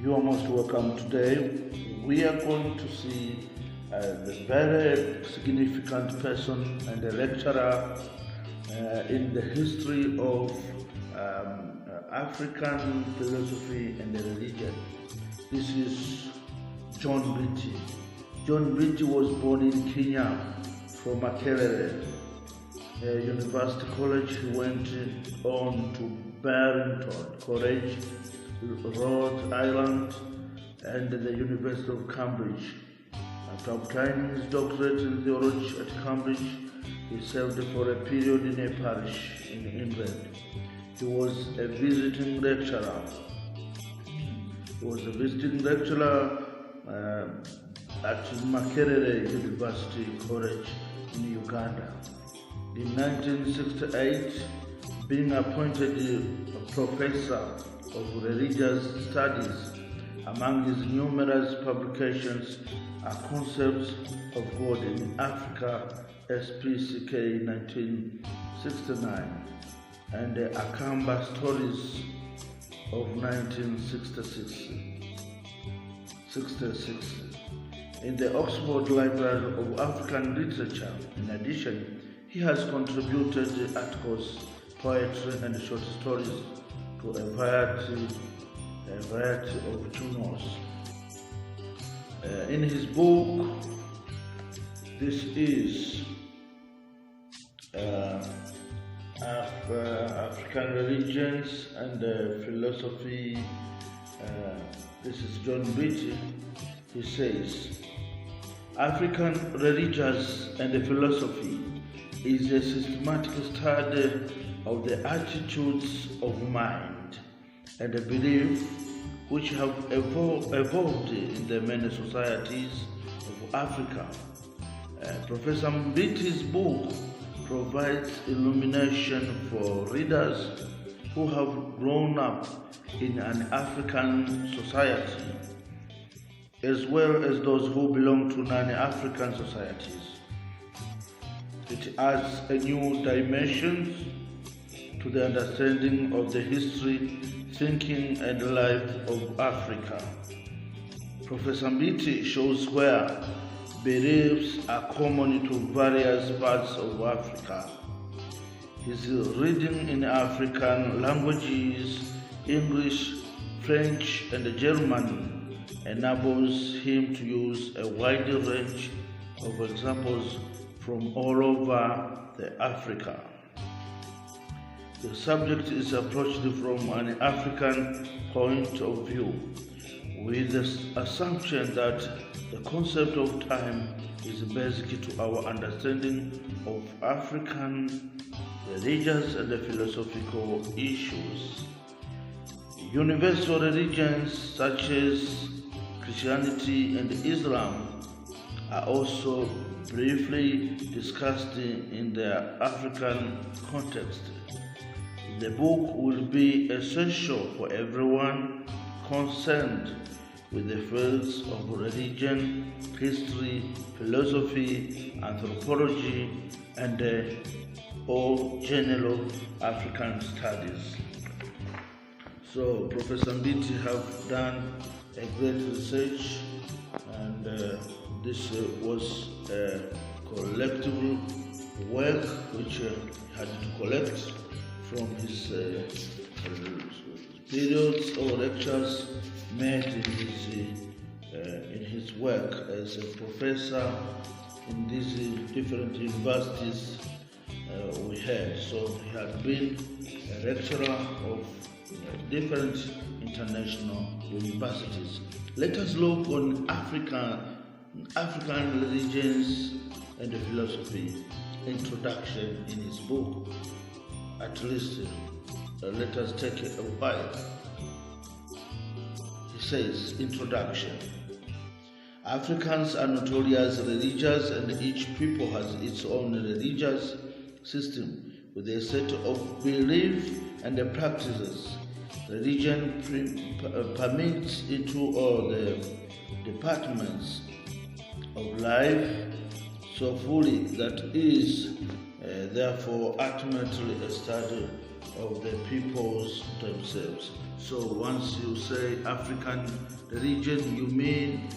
You are most welcome. Today we are going to see the very significant person and a lecturer in the history of African philosophy and religion. This is John Mbiti. John Mbiti was born in Kenya from Makerere University College. He went on to Barrington College, Rhode Island, and the University of Cambridge. After obtaining his doctorate in theology at Cambridge, he served for a period in a parish in England. He was a visiting lecturer. At Makerere University College in Uganda. In 1968, being appointed a professor of religious studies, among his numerous publications are Concepts of God in Africa, SPCK 1969, and the Akamba Stories of 1966. In the Oxford Library of African Literature. In addition, he has contributed articles, poetry, and short stories to a variety of journals. In his book, this is African Religions and Philosophy. This is John Mbiti. He says, African religions and philosophy is a systematic study of the attitudes of mind and belief which have evolved in the many societies of Africa. Professor Mbiti's book provides illumination for readers who have grown up in an African society, as well as those who belong to non-African societies. It adds a new dimension to the understanding of the history, thinking, and life of Africa. Professor Mbiti shows where beliefs are common to various parts of Africa. His reading in African languages, English, French, and German, enables him to use a wide range of examples from all over Africa. The subject is approached from an African point of view, with the assumption that the concept of time is basic to our understanding of African religious and philosophical issues. Universal religions such as Christianity and Islam are also briefly discussed in their African context. The book will be essential for everyone concerned with the fields of religion, history, philosophy, anthropology, and all general African studies. So Professor Mbiti have done a great research, and this was a collective work which he had to collect from his periods or lectures made in his work as a professor in these different universities we had. So he had been a lecturer of different international universities. Let us look on African religions and philosophy introduction in his book. At least let us take a while. He says, Introduction. Africans are notorious religious, and each people has its own religious system with a set of beliefs and practices. Religion permeates into all the departments of life so fully that is therefore ultimately a study of the peoples themselves. So once you say African religion, you mean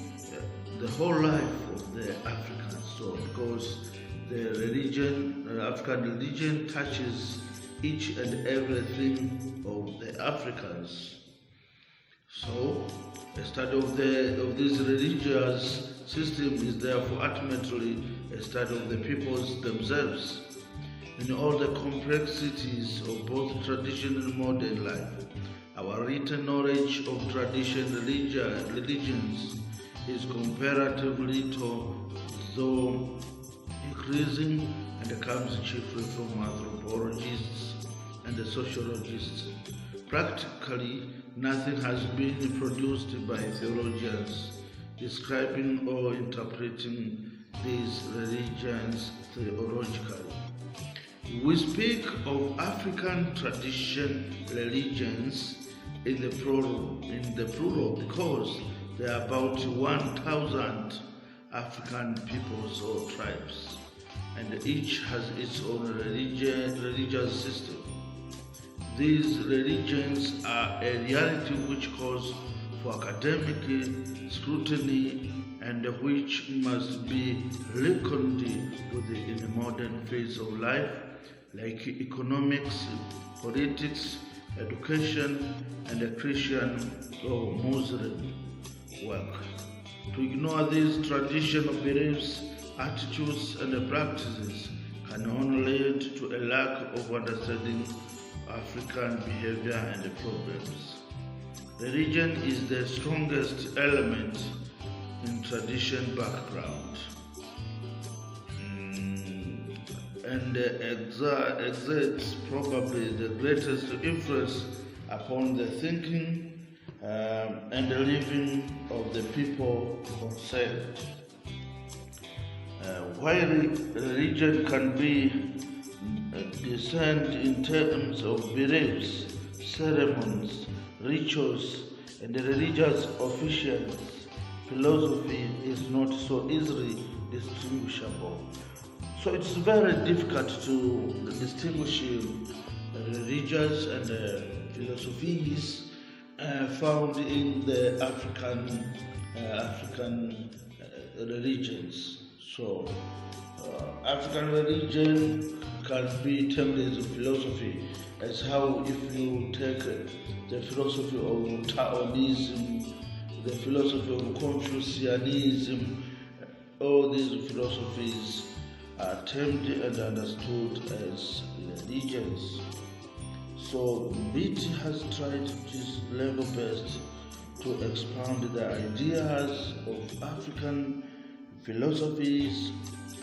the whole life of the Africans. So because the religion, African religion touches each and everything of the Africans. So a study of this religious system is therefore ultimately a study of the peoples themselves in all the complexities of both tradition and modern life. Our written knowledge of religions is comparatively little, though increasing, and comes chiefly from anthropologists and sociologists. Practically nothing has been produced by theologians describing or interpreting these religions theologically. We speak of African tradition religions in the plural because there are about 1,000 African peoples or tribes, and each has its own religious system. These religions are a reality which calls for academic scrutiny and which must be reckoned with in the modern phase of life, like economics, politics, education, and Christian or Muslim work. To ignore these traditional beliefs, attitudes, and practices can only lead to a lack of understanding African behavior and problems. Religion is the strongest element in tradition background and exerts probably the greatest influence upon the thinking and the living of the people concerned. While religion can be discerned in terms of beliefs, ceremonies, rituals, and religious officials, philosophy is not so easily distinguishable. So it's very difficult to distinguish religious and philosophies found in the African religions. So African religion can be termed as a philosophy, as how if you take the philosophy of Taoism, the philosophy of Confucianism, all these philosophies are termed and understood as religions. So Beatty has tried his level best to expound the ideas of African philosophies,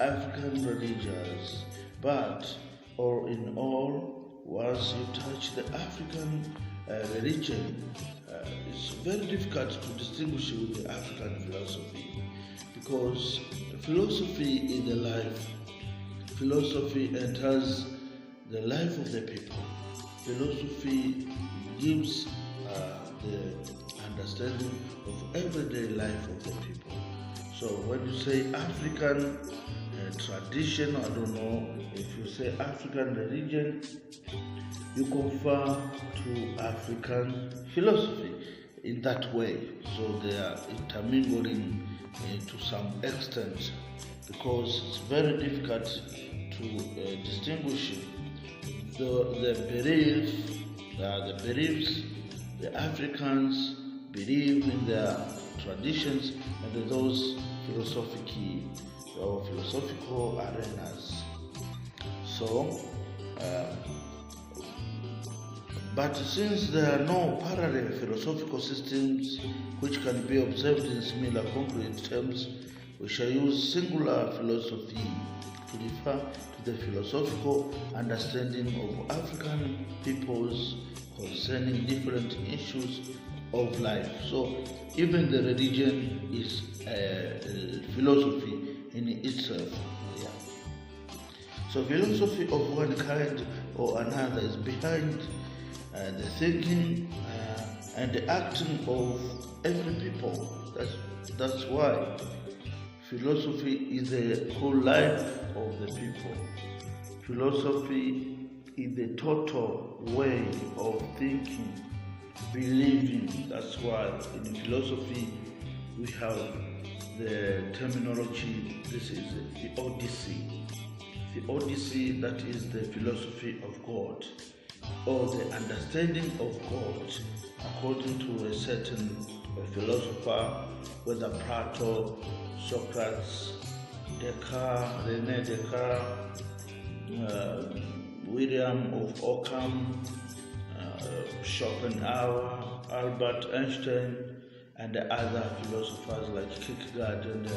African religions, but all in all, once you touch the African religion, it's very difficult to distinguish with the African philosophy, because philosophy is the life. Philosophy enters the life of the people. Philosophy gives the understanding of everyday life of the people. So when you say African tradition, I don't know, if you say African religion, you confer to African philosophy in that way. So they are intermingling to some extent, because it's very difficult to distinguish the beliefs the Africans believe in their traditions and those philosophical arenas. So, but since there are no parallel philosophical systems which can be observed in similar concrete terms, we shall use singular philosophy to refer to the philosophical understanding of African peoples concerning different issues of life. So even the religion is philosophy in itself. Yeah. So philosophy of one kind or another is behind the thinking and the acting of every people. That's why philosophy is the whole life of the people. Philosophy is the total way of thinking, believing. That's why in philosophy we have the terminology. This is theodicy. Theodicy, that is the philosophy of God, or the understanding of God according to a certain philosopher, whether Plato, Socrates, Descartes, René Descartes, William of Ockham, Schopenhauer, Albert Einstein, and the other philosophers like Kierkegaard and